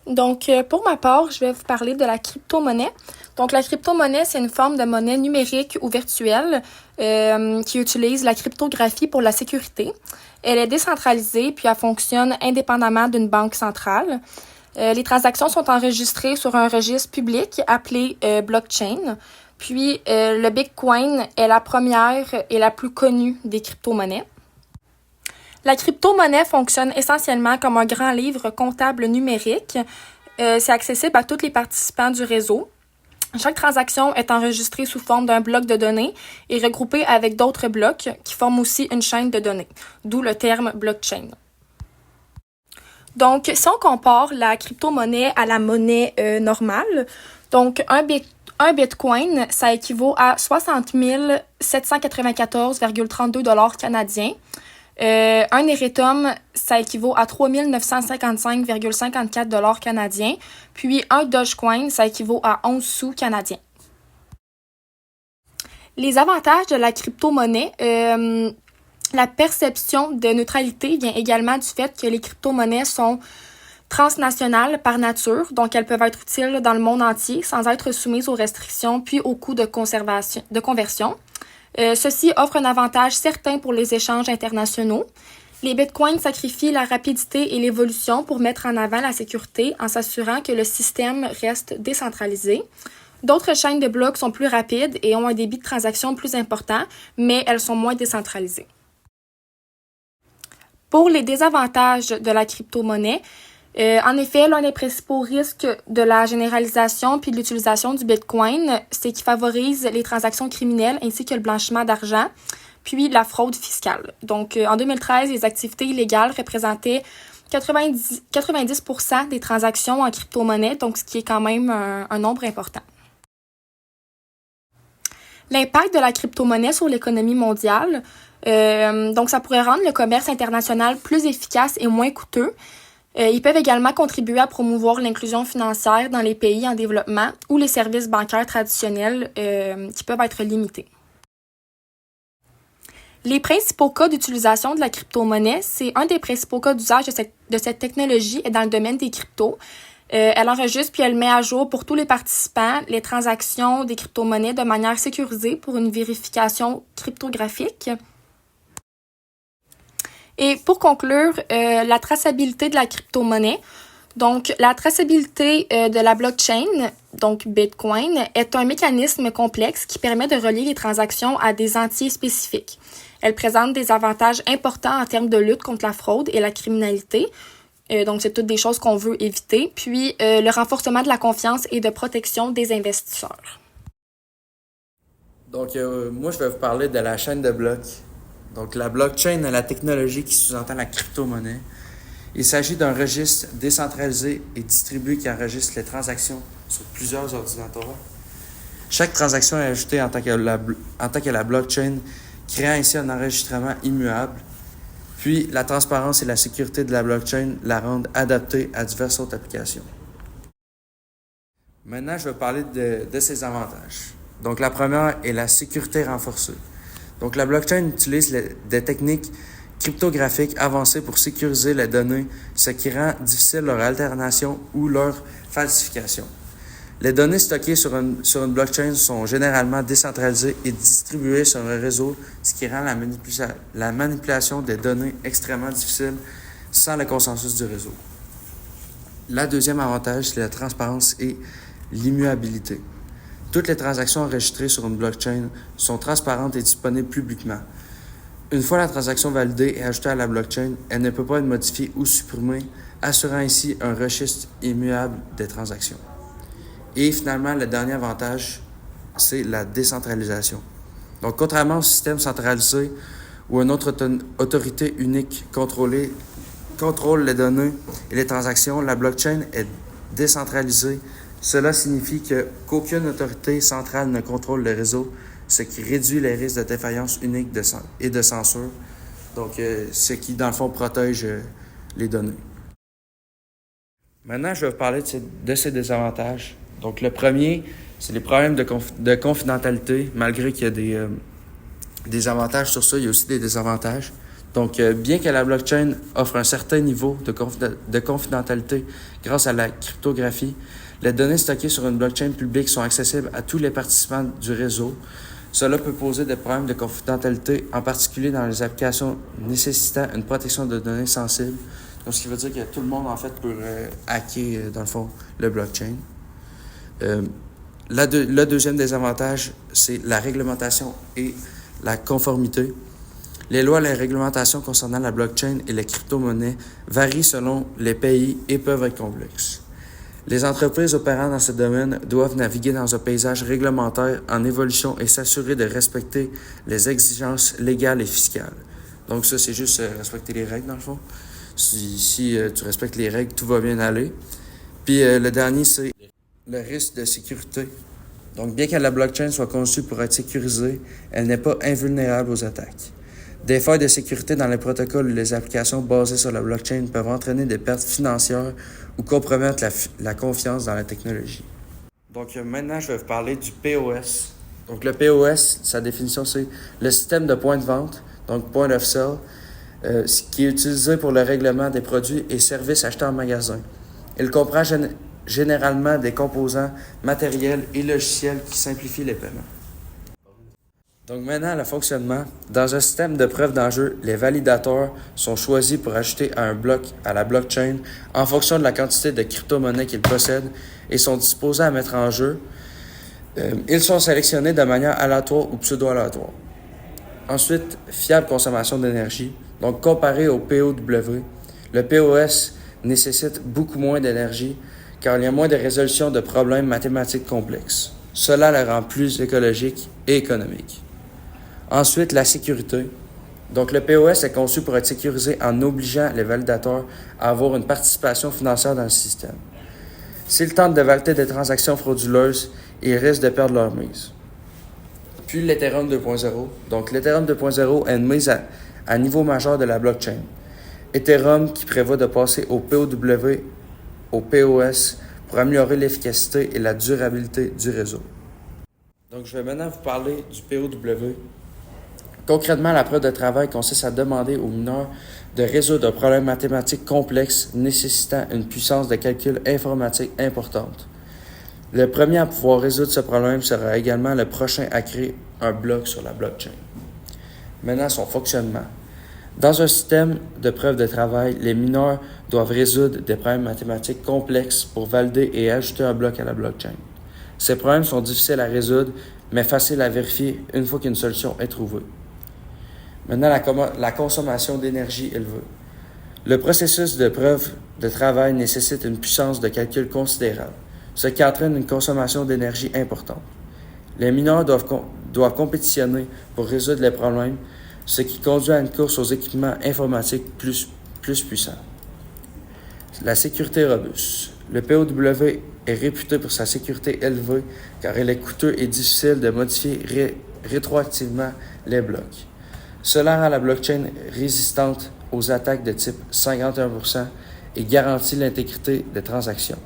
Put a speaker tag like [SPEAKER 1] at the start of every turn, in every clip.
[SPEAKER 1] Donc, pour ma part, je vais vous parler de la crypto-monnaie. Donc, la crypto-monnaie, c'est une forme de monnaie numérique ou virtuelle qui utilise la cryptographie pour la sécurité. Elle est décentralisée, puis elle fonctionne indépendamment d'une banque centrale. Les transactions sont enregistrées sur un registre public appelé blockchain. Puis, le Bitcoin est la première et la plus connue des crypto-monnaies. La crypto-monnaie fonctionne essentiellement comme un grand livre comptable numérique. C'est accessible à tous les participants du réseau. Chaque transaction est enregistrée sous forme d'un bloc de données et regroupée avec d'autres blocs qui forment aussi une chaîne de données, d'où le terme blockchain. Donc, si on compare la crypto-monnaie à la monnaie normale, donc un Bitcoin, ça équivaut à 60 794,32 $ canadiens. Un Ethereum, ça équivaut à 3 955,54 $ canadiens. Puis un Dogecoin, ça équivaut à 11 sous canadiens. Les avantages de la crypto-monnaie, la perception de neutralité vient également du fait que les crypto-monnaies sont transnationales par nature, donc elles peuvent être utiles dans le monde entier sans être soumises aux restrictions puis aux coûts de conversion. Ceci offre un avantage certain pour les échanges internationaux. Les bitcoins sacrifient la rapidité et l'évolution pour mettre en avant la sécurité en s'assurant que le système reste décentralisé. D'autres chaînes de blocs sont plus rapides et ont un débit de transaction plus important, mais elles sont moins décentralisées. Pour les désavantages de la crypto-monnaie, en effet, l'un des principaux risques de la généralisation puis de l'utilisation du Bitcoin, c'est qu'il favorise les transactions criminelles ainsi que le blanchiment d'argent, puis la fraude fiscale. Donc, en 2013, les activités illégales représentaient 90% des transactions en crypto-monnaie, donc ce qui est quand même un nombre important. L'impact de la crypto-monnaie sur l'économie mondiale, donc ça pourrait rendre le commerce international plus efficace et moins coûteux. Ils peuvent également contribuer à promouvoir l'inclusion financière dans les pays en développement ou les services bancaires traditionnels qui peuvent être limités. Les principaux cas d'utilisation de la crypto-monnaie, c'est un des principaux cas d'usage de cette technologie est dans le domaine des cryptos. Elle enregistre puis elle met à jour pour tous les participants les transactions des crypto-monnaies de manière sécurisée pour une vérification cryptographique. Et pour conclure, la traçabilité de la crypto-monnaie. Donc, la traçabilité de la blockchain, donc Bitcoin, est un mécanisme complexe qui permet de relier les transactions à des entiers spécifiques. Elle présente des avantages importants en termes de lutte contre la fraude et la criminalité. Donc, c'est toutes des choses qu'on veut éviter. Puis, le renforcement de la confiance et de protection des investisseurs.
[SPEAKER 2] Donc, moi, je vais vous parler de la chaîne de blocs. Donc, la blockchain est la technologie qui sous-entend la crypto-monnaie. Il s'agit d'un registre décentralisé et distribué qui enregistre les transactions sur plusieurs ordinateurs. Chaque transaction est ajoutée en tant que la blockchain, créant ainsi un enregistrement immuable. Puis, la transparence et la sécurité de la blockchain la rendent adaptée à diverses autres applications. Maintenant, je vais parler de ses avantages. Donc, la première est la sécurité renforcée. Donc, la blockchain utilise des techniques cryptographiques avancées pour sécuriser les données, ce qui rend difficile leur alternation ou leur falsification. Les données stockées sur une blockchain sont généralement décentralisées et distribuées sur un réseau, ce qui rend la manipulation des données extrêmement difficile sans le consensus du réseau. La deuxième avantage, c'est la transparence et l'immuabilité. Toutes les transactions enregistrées sur une blockchain sont transparentes et disponibles publiquement. Une fois la transaction validée et ajoutée à la blockchain, elle ne peut pas être modifiée ou supprimée, assurant ainsi un registre immuable des transactions. Et finalement, le dernier avantage, c'est la décentralisation. Donc, contrairement au système centralisé où une autre autorité unique contrôle les données et les transactions, la blockchain est décentralisée. Cela signifie qu'aucune autorité centrale ne contrôle le réseau, ce qui réduit les risques de défaillance unique et de censure, donc ce qui, dans le fond, protège les données. Maintenant, je vais vous parler de ces désavantages. Donc, le premier, c'est les problèmes de confidentialité, malgré qu'il y a des avantages sur ça, il y a aussi des désavantages. Donc, bien que la blockchain offre un certain niveau de confidentialité grâce à la cryptographie, les données stockées sur une blockchain publique sont accessibles à tous les participants du réseau. Cela peut poser des problèmes de confidentialité, en particulier dans les applications nécessitant une protection de données sensibles. Donc, ce qui veut dire que tout le monde, en fait, peut hacker, dans le fond, le blockchain. Le deuxième désavantage, c'est la réglementation et la conformité. Les lois et les réglementations concernant la blockchain et les crypto-monnaies varient selon les pays et peuvent être complexes. Les entreprises opérant dans ce domaine doivent naviguer dans un paysage réglementaire en évolution et s'assurer de respecter les exigences légales et fiscales. Donc ça, c'est juste respecter les règles, dans le fond. Si tu respectes les règles, tout va bien aller. Puis le dernier, c'est le risque de sécurité. Donc, bien que la blockchain soit conçue pour être sécurisée, elle n'est pas invulnérable aux attaques. Des failles de sécurité dans les protocoles ou les applications basées sur la blockchain peuvent entraîner des pertes financières ou compromettre la confiance dans la technologie. Donc maintenant, je vais vous parler du POS. Donc le POS, sa définition, c'est le système de point de vente, donc point of sale, qui est utilisé pour le règlement des produits et services achetés en magasin. Il comprend généralement des composants matériels et logiciels qui simplifient les paiements. Donc maintenant, le fonctionnement. Dans un système de preuve d'enjeu, les validateurs sont choisis pour ajouter un bloc à la blockchain en fonction de la quantité de crypto-monnaies qu'ils possèdent et sont disposés à mettre en jeu. Ils sont sélectionnés de manière aléatoire ou pseudo-aléatoire. Ensuite, fiable consommation d'énergie. Donc comparé au POW, le POS nécessite beaucoup moins d'énergie car il y a moins de résolution de problèmes mathématiques complexes. Cela le rend plus écologique et économique. Ensuite, la sécurité. Donc, le POS est conçu pour être sécurisé en obligeant les validateurs à avoir une participation financière dans le système. S'ils tentent de valider des transactions frauduleuses, ils risquent de perdre leur mise. Puis, l'Ethereum 2.0. Donc, l'Ethereum 2.0 est une mise à niveau majeur de la blockchain. Ethereum qui prévoit de passer au POW, au POS, pour améliorer l'efficacité et la durabilité du réseau. Donc, je vais maintenant vous parler du POW. Concrètement, la preuve de travail consiste à demander aux mineurs de résoudre un problème mathématique complexe nécessitant une puissance de calcul informatique importante. Le premier à pouvoir résoudre ce problème sera également le prochain à créer un bloc sur la blockchain. Maintenant, son fonctionnement. Dans un système de preuve de travail, les mineurs doivent résoudre des problèmes mathématiques complexes pour valider et ajouter un bloc à la blockchain. Ces problèmes sont difficiles à résoudre, mais faciles à vérifier une fois qu'une solution est trouvée. Maintenant, la consommation d'énergie élevée. Le processus de preuve de travail nécessite une puissance de calcul considérable, ce qui entraîne une consommation d'énergie importante. Les mineurs doivent compétitionner pour résoudre les problèmes, ce qui conduit à une course aux équipements informatiques plus puissants. La sécurité robuste. Le POW est réputé pour sa sécurité élevée car il est coûteux et difficile de modifier rétroactivement les blocs. Cela rend la blockchain résistante aux attaques de type 51% et garantit l'intégrité des transactions.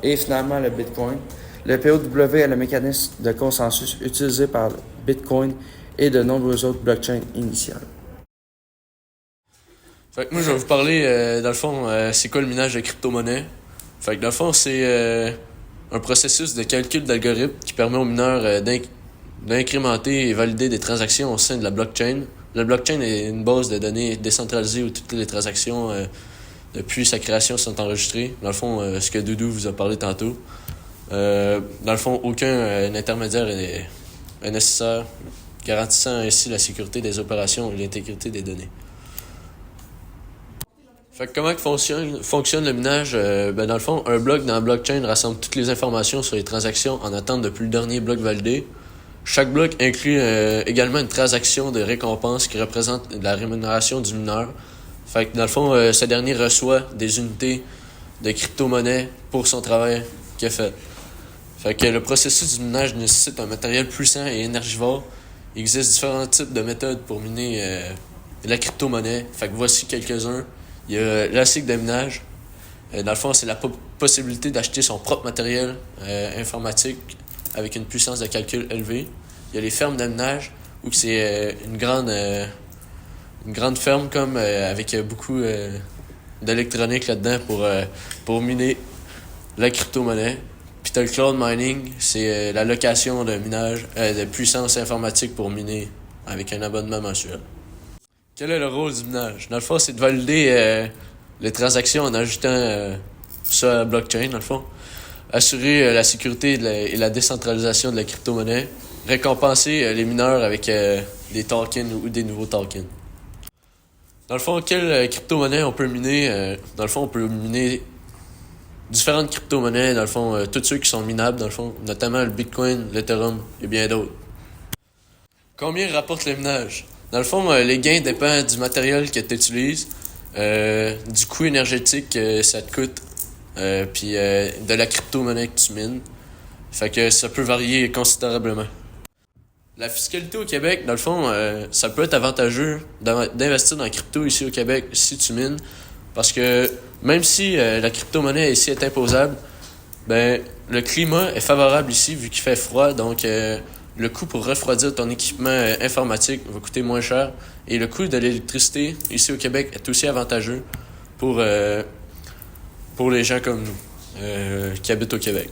[SPEAKER 2] Et finalement, le Bitcoin. Le POW est le mécanisme de consensus utilisé par Bitcoin et de nombreuses autres blockchains initiales.
[SPEAKER 3] Fait que moi, je vais vous parler, dans le fond, c'est quoi le minage de crypto-monnaies. Fait que dans le fond, c'est un processus de calcul d'algorithme qui permet aux mineurs d'incrémenter et valider des transactions au sein de la blockchain. La blockchain est une base de données décentralisée où toutes les transactions, depuis sa création, sont enregistrées. Dans le fond, ce que Doudou vous a parlé tantôt. Dans le fond, aucun intermédiaire est nécessaire, garantissant ainsi la sécurité des opérations et l'intégrité des données. Fait que comment fonctionne le minage? Dans le fond, un bloc dans la blockchain rassemble toutes les informations sur les transactions en attente depuis le dernier bloc validé. Chaque bloc inclut également une transaction de récompense qui représente la rémunération du mineur. Fait que dans le fond, ce dernier reçoit des unités de crypto-monnaie pour son travail qu'il a fait. Fait que le processus du minage nécessite un matériel puissant et énergivore. Il existe différents types de méthodes pour miner la crypto-monnaie. Fait que voici quelques-uns. Il y a l'ASIC de minage. Dans le fond, c'est la possibilité d'acheter son propre matériel informatique avec une puissance de calcul élevée. Il y a les fermes de minage, où c'est une grande une grande ferme comme avec beaucoup d'électronique là-dedans pour miner la crypto-monnaie. Puis t'as le cloud mining, c'est la location de minage, de puissance informatique pour miner avec un abonnement mensuel. Quel est le rôle du minage? Dans le fond, c'est de valider les transactions en ajoutant ça à la blockchain, dans le fond. Assurer la sécurité et la décentralisation de la crypto-monnaie. Récompenser les mineurs avec des tokens ou des nouveaux tokens. Dans le fond, quelle crypto-monnaie on peut miner? Dans le fond, on peut miner différentes crypto-monnaies, dans le fond, tous ceux qui sont minables, dans le fond, notamment le Bitcoin, l'Ethereum et bien d'autres. Combien rapporte le minage? Dans le fond, les gains dépendent du matériel que tu utilises, du coût énergétique que ça te coûte, puis de la crypto-monnaie que tu mines. Fait que ça peut varier considérablement. La fiscalité au Québec, dans le fond, ça peut être avantageux d'investir dans la crypto ici au Québec si tu mines. Parce que même si la crypto-monnaie ici est imposable, ben le climat est favorable ici vu qu'il fait froid. Donc le coût pour refroidir ton équipement informatique va coûter moins cher. Et le coût de l'électricité ici au Québec est aussi avantageux pour les gens comme nous qui habitent au Québec.